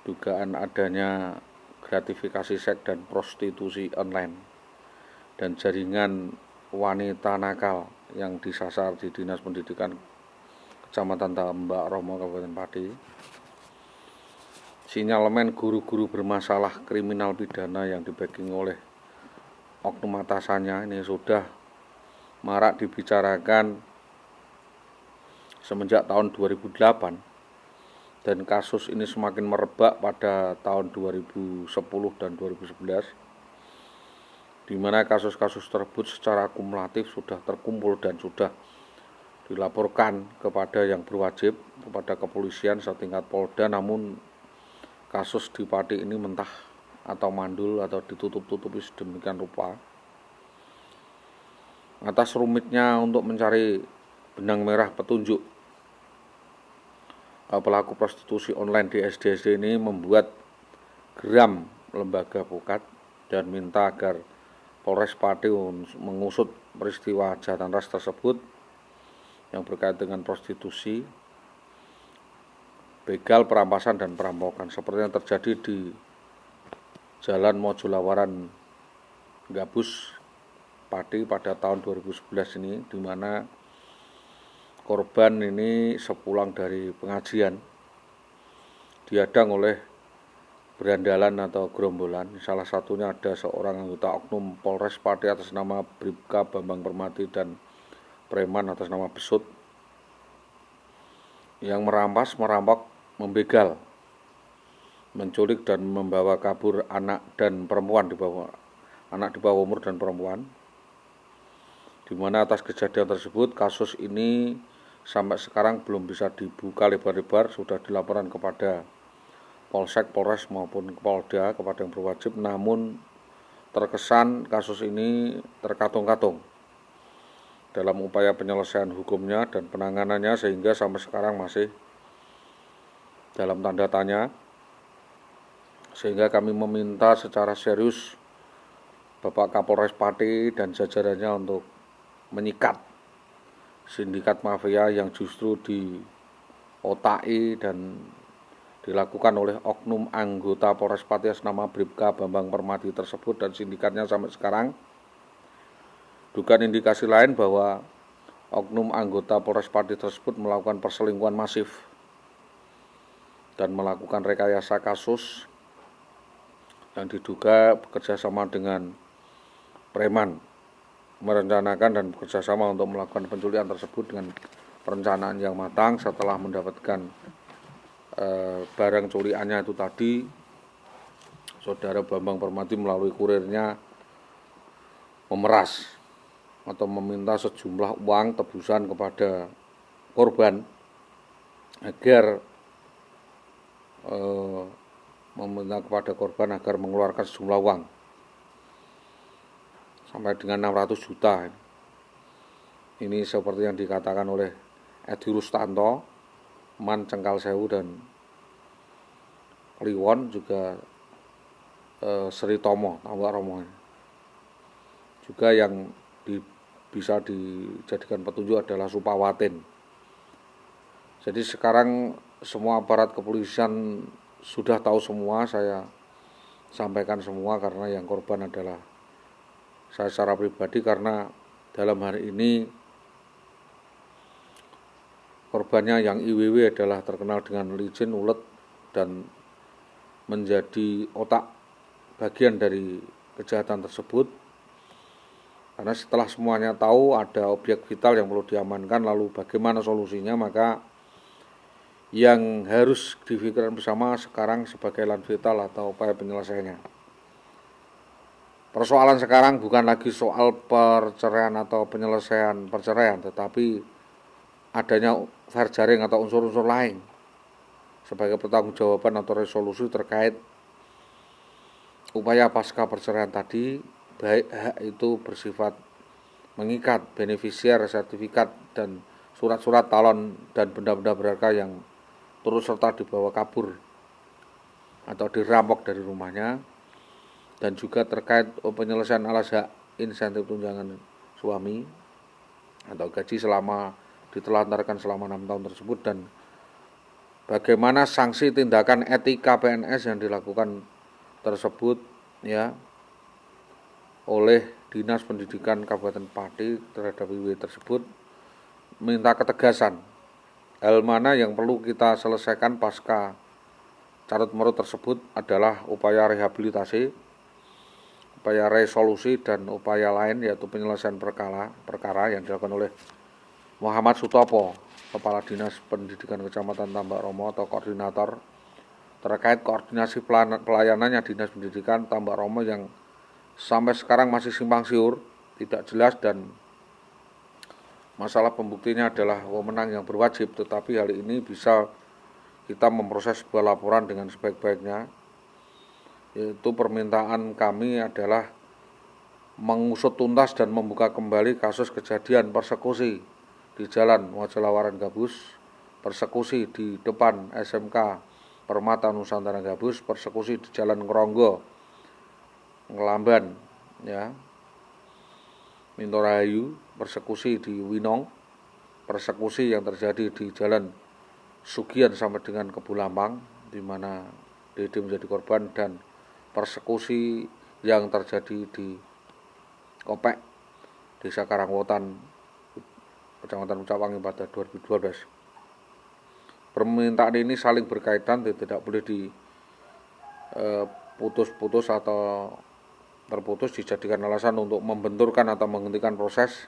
dugaan adanya gratifikasi seks dan prostitusi online dan jaringan wanita nakal yang disasar di Dinas Pendidikan Kecamatan Tambak Romo Kabupaten Pati. Sinyalemen guru-guru bermasalah kriminal pidana yang dibacking oleh oknum atasannya ini sudah marak dibicarakan semenjak tahun 2008 dan kasus ini semakin merebak pada tahun 2010 dan 2011, di mana kasus-kasus tersebut secara akumulatif sudah terkumpul dan sudah dilaporkan kepada yang berwajib, kepada kepolisian setingkat Polda, namun kasus di Pati ini mentah atau mandul atau ditutup-tutupi sedemikian rupa. Atas rumitnya untuk mencari benang merah petunjuk pelaku prostitusi online di SD-SD ini, membuat geram lembaga Pukat dan minta agar Polres Pati mengusut peristiwa kejahatan ras tersebut yang berkait dengan prostitusi, begal, perampasan, dan perampokan seperti yang terjadi di Jalan Mojolawaran Gabus Pati pada tahun 2011 ini, di mana korban ini sepulang dari pengajian dihadang oleh berandalan atau gerombolan. Salah satunya ada seorang anggota oknum Polres Pati atas nama Bribka Bambang Permati dan preman atas nama Besut yang merampas, merampok, membegal, menculik dan membawa kabur anak dan perempuan di bawah umur dan perempuan. Di mana atas kejadian tersebut kasus ini sampai sekarang belum bisa dibuka lebar-lebar, sudah dilaporkan kepada Polsek, Polres maupun Polda kepada yang berwajib, namun terkesan kasus ini terkatung-katung dalam upaya penyelesaian hukumnya dan penanganannya, sehingga sampai sekarang masih dalam tanda tanya. Sehingga kami meminta secara serius Bapak Kapolres Pati dan jajarannya untuk menyikat sindikat mafia yang justru diotaki dan dilakukan oleh oknum anggota Polres Pati atas nama Bribka Bambang Permati tersebut dan sindikatnya sampai sekarang. Dugaan indikasi lain bahwa oknum anggota Polres Pati tersebut melakukan perselingkuhan masif dan melakukan rekayasa kasus yang diduga bekerjasama dengan preman, merencanakan dan bekerjasama untuk melakukan penculikan tersebut dengan perencanaan yang matang. Setelah mendapatkan barang culiannya itu tadi, Saudara Bambang Permati melalui kurirnya memeras atau meminta sejumlah uang tebusan kepada korban agar mengeluarkan sejumlah uang sampai dengan 600 juta. Ini seperti yang dikatakan oleh Edi Rustanto, Man Cengkal Sewu dan Kliwon, juga Sri Tomo, Tambak Romo. Juga yang bisa dijadikan petunjuk adalah Supawatin. Jadi sekarang semua aparat kepolisian sudah tahu semua, saya sampaikan semua karena yang korban adalah saya secara pribadi, karena dalam hari ini korbannya yang IWW adalah terkenal dengan licin, ulet, dan menjadi otak bagian dari kejahatan tersebut. Karena setelah semuanya tahu ada objek vital yang perlu diamankan, lalu bagaimana solusinya, maka yang harus difikirkan bersama sekarang sebagai lan vital atau upaya penyelesaiannya. Persoalan sekarang bukan lagi soal perceraian atau penyelesaian perceraian, tetapi adanya fair jaring atau unsur-unsur lain sebagai pertanggungjawaban atau resolusi terkait upaya pasca perceraian tadi, baik hak itu bersifat mengikat, benefisiar, sertifikat, dan surat-surat talon dan benda-benda berharga yang turut serta dibawa kabur atau dirampok dari rumahnya, dan juga terkait penyelesaian alas hak insentif tunjangan suami atau gaji selama ditelantarkan selama 6 tahun tersebut, dan bagaimana sanksi tindakan etika PNS yang dilakukan tersebut ya oleh Dinas Pendidikan Kabupaten Pati terhadap IW tersebut, minta ketegasan hal mana yang perlu kita selesaikan pasca carut marut tersebut adalah upaya rehabilitasi, upaya resolusi dan upaya lain yaitu penyelesaian perkara yang dilakukan oleh Muhammad Sutopo, Kepala Dinas Pendidikan Kecamatan Tambak Romo atau koordinator terkait koordinasi pelayanannya Dinas Pendidikan Tambak Romo yang sampai sekarang masih simpang siur, tidak jelas, dan masalah pembuktinya adalah wewenang yang berwajib, tetapi hal ini bisa kita memproses sebuah laporan dengan sebaik-baiknya, yaitu permintaan kami adalah mengusut tuntas dan membuka kembali kasus kejadian persekusi di Jalan Majalah Waran Gabus, persekusi di depan SMK Permata Nusantara Gabus, persekusi di Jalan Ngeronggo Ngelamban ya, Mintorahayu, persekusi di Winong, persekusi yang terjadi di Jalan Sugian sampai dengan Kebulampang di mana Dede menjadi korban, dan persekusi yang terjadi di Kopek, Desa Karangwotan, Kecamatan Pucakwangi pada 2012. Permintaan ini saling berkaitan, tidak boleh diputus-putus atau terputus dijadikan alasan untuk membenturkan atau menghentikan proses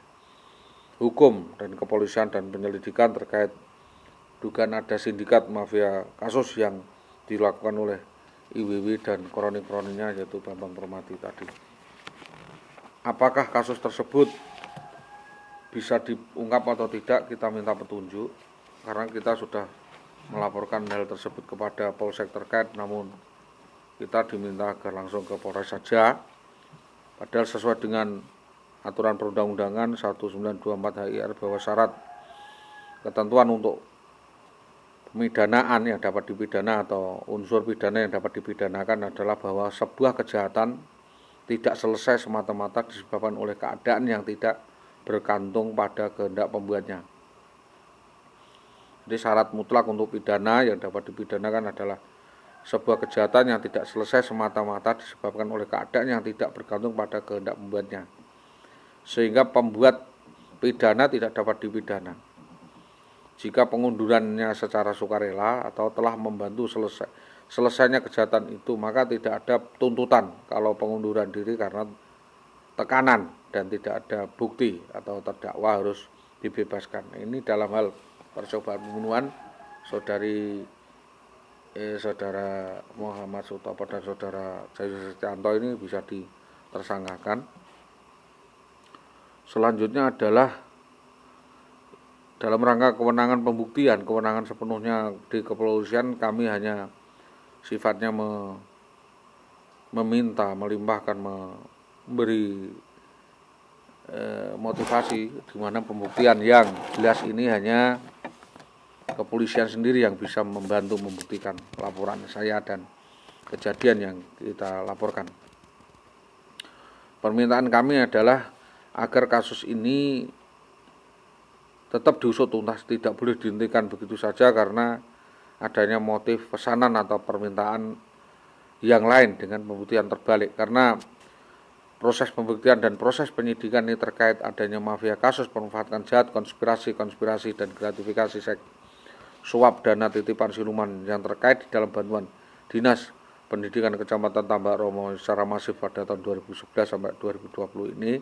hukum dan kepolisian dan penyelidikan terkait dugaan ada sindikat mafia kasus yang dilakukan oleh IWW dan kroni-kroninya yaitu Bambang Permati tadi. Apakah kasus tersebut bisa diungkap atau tidak, kita minta petunjuk karena kita sudah melaporkan hal tersebut kepada polsek terkait, namun kita diminta agar langsung ke Polres saja. Padahal sesuai dengan aturan perundang-undangan 1924 HIR bahwa syarat ketentuan untuk pemidanaan yang dapat dipidana atau unsur pidana yang dapat dipidanakan adalah bahwa sebuah kejahatan tidak selesai semata-mata disebabkan oleh keadaan yang tidak bergantung pada kehendak pembuatnya. Jadi syarat mutlak untuk pidana yang dapat dipidanakan adalah sebuah kejahatan yang tidak selesai semata-mata disebabkan oleh keadaan yang tidak bergantung pada kehendak pembuatnya, sehingga pembuat pidana tidak dapat dipidana. Jika pengundurannya secara sukarela atau telah membantu selesainya kejahatan itu, maka tidak ada tuntutan kalau pengunduran diri karena tekanan dan tidak ada bukti atau terdakwa harus dibebaskan. Ini dalam hal percobaan pembunuhan saudara Muhammad Sutopo dan saudara Jayu Setianto ini bisa ditersangkakan. Selanjutnya adalah dalam rangka kewenangan pembuktian, kewenangan sepenuhnya di kepolisian, kami hanya sifatnya meminta, melimpahkan, memberi motivasi, di mana pembuktian yang jelas ini hanya kepolisian sendiri yang bisa membantu membuktikan laporan saya dan kejadian yang kita laporkan. Permintaan kami adalah agar kasus ini tetap diusut tuntas, tidak boleh dihentikan begitu saja karena adanya motif pesanan atau permintaan yang lain dengan pembuktian terbalik. Karena proses pembuktian dan proses penyidikan ini terkait adanya mafia kasus pemanfaatan jahat, konspirasi dan gratifikasi suap dana titipan siluman yang terkait di dalam bantuan Dinas Pendidikan Kecamatan Tambak Romo secara masif pada tahun 2011 sampai 2020 ini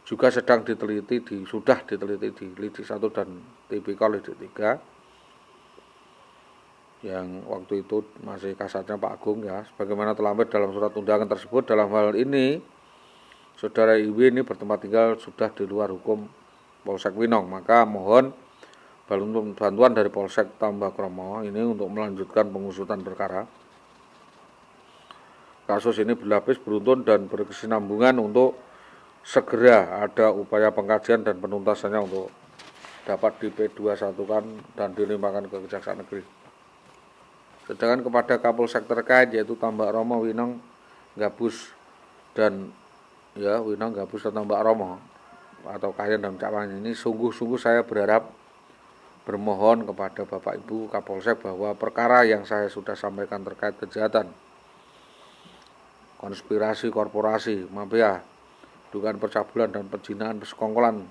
juga sedang sudah diteliti di Lidik 1 dan TPK Lidik 3 yang waktu itu masih kasatnya Pak Agung ya. Sebagaimana terlambat dalam surat undangan tersebut, dalam hal ini saudara IW ini bertempat tinggal sudah di luar hukum Polsek Winong, maka mohon bantuan dari Polsek Tambak Romo ini untuk melanjutkan pengusutan perkara. Kasus ini berlapis, beruntun, dan berkesinambungan untuk segera ada upaya pengkajian dan penuntasannya untuk dapat di P21-kan dan dilimpahkan ke Kejaksaan Negeri. Sedangkan kepada Kapolsek terkait yaitu Tambak Romo, Winong, Gabus dan Tambak Romo atau Kayen dan Pucakwangi ini, sungguh-sungguh saya berharap bermohon kepada Bapak Ibu Kapolsek bahwa perkara yang saya sudah sampaikan terkait kejahatan, konspirasi korporasi, mafia, dugaan pencabulan dan penzinahan, persekongkolan,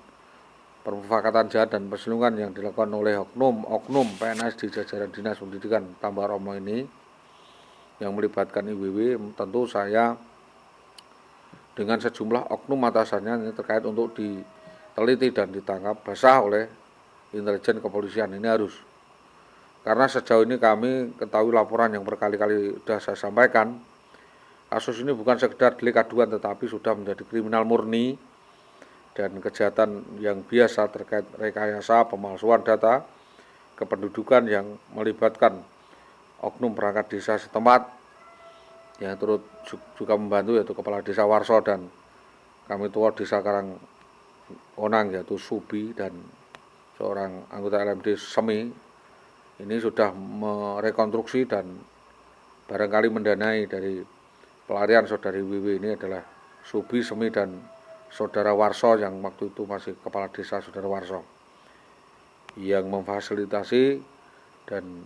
permufakatan jahat dan perselingkuhan yang dilakukan oleh oknum PNS di jajaran Dinas Pendidikan Tambak Romo ini yang melibatkan IWW, tentu saya dengan sejumlah oknum atasannya ini terkait untuk diteliti dan ditangkap basah oleh intelijen kepolisian. Ini harus, karena sejauh ini kami ketahui laporan yang berkali-kali sudah saya sampaikan, kasus ini bukan sekedar delik aduan tetapi sudah menjadi kriminal murni dan kejahatan yang biasa terkait rekayasa pemalsuan data kependudukan yang melibatkan oknum perangkat desa setempat yang turut juga membantu, yaitu Kepala Desa Warso dan kami tua Desa Karangonang yaitu Subi dan seorang anggota LMD Semi. Ini sudah merekonstruksi dan barangkali mendanai dari pelarian saudari Wiwi ini adalah Subi, Semi dan saudara Warso yang waktu itu masih Kepala Desa saudara Warso yang memfasilitasi dan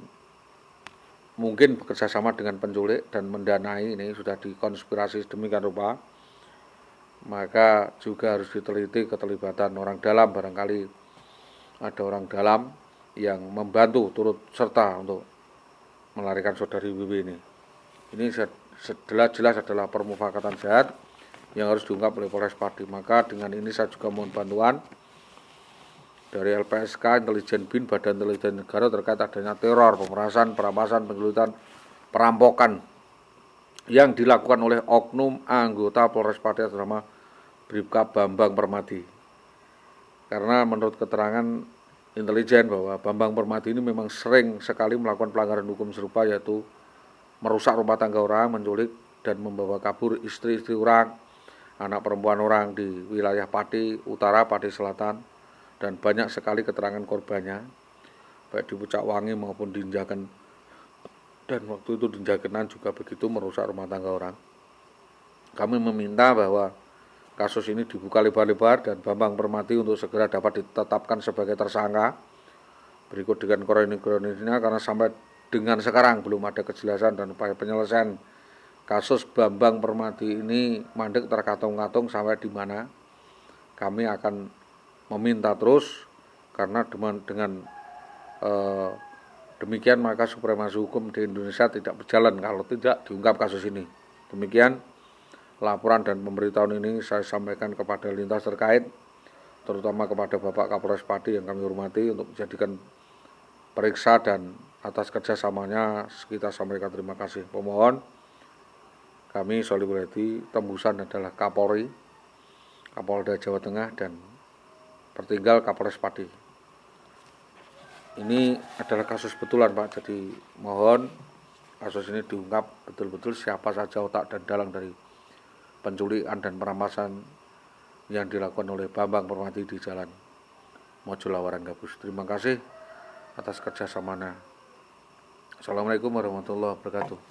mungkin bekerja sama dengan penculik dan mendanai. Ini sudah dikonspirasi sedemikian rupa, maka juga harus diteliti keterlibatan orang dalam. Barangkali ada orang dalam yang membantu turut serta untuk melarikan saudari Wiwi ini. Ini jelas adalah permufakatan jahat yang harus diungkap oleh Polres Pati. Maka dengan ini saya juga mohon bantuan dari LPSK, Intelijen BIN, Badan Intelijen Negara terkait adanya teror, pemerasan, perampasan, pengelutan, perampokan yang dilakukan oleh oknum anggota Polres Pati atas nama Bribka Bambang Permadi. Karena menurut keterangan intelijen bahwa Bambang Permadi ini memang sering sekali melakukan pelanggaran hukum serupa, yaitu merusak rumah tangga orang, menculik dan membawa kabur istri-istri orang, anak perempuan orang di wilayah Pati Utara, Pati Selatan, dan banyak sekali keterangan korbannya, baik di Pucak Wangi maupun di Injaken, dan waktu itu di Injakenan juga begitu, merusak rumah tangga orang. Kami meminta bahwa kasus ini dibuka lebar-lebar dan Bambang Permati untuk segera dapat ditetapkan sebagai tersangka. Berikut dengan kronik-kronisnya, karena sampai dengan sekarang belum ada kejelasan dan upaya penyelesaian kasus Bambang Permati ini mandek terkatung-katung sampai di mana. Kami akan meminta terus, karena dengan demikian maka supremasi hukum di Indonesia tidak berjalan kalau tidak diungkap kasus ini. Demikian laporan dan pemberitahuan ini saya sampaikan kepada lintas terkait, terutama kepada Bapak Kapolres Pati yang kami hormati, untuk menjadikan periksa, dan atas kerjasamanya kita sampaikan terima kasih. Pemohon kami Solidarity tembusan adalah Kapolri, Kapolda Jawa Tengah, dan tertinggal Kapolres Pati. Ini adalah kasus betulan Pak, jadi mohon kasus ini diungkap betul-betul siapa saja otak dan dalang dari penculikan dan perampasan yang dilakukan oleh Bambang Permati di Jalan Mojolawaran Gabus. Terima kasih atas kerjasamanya. Assalamualaikum warahmatullahi wabarakatuh.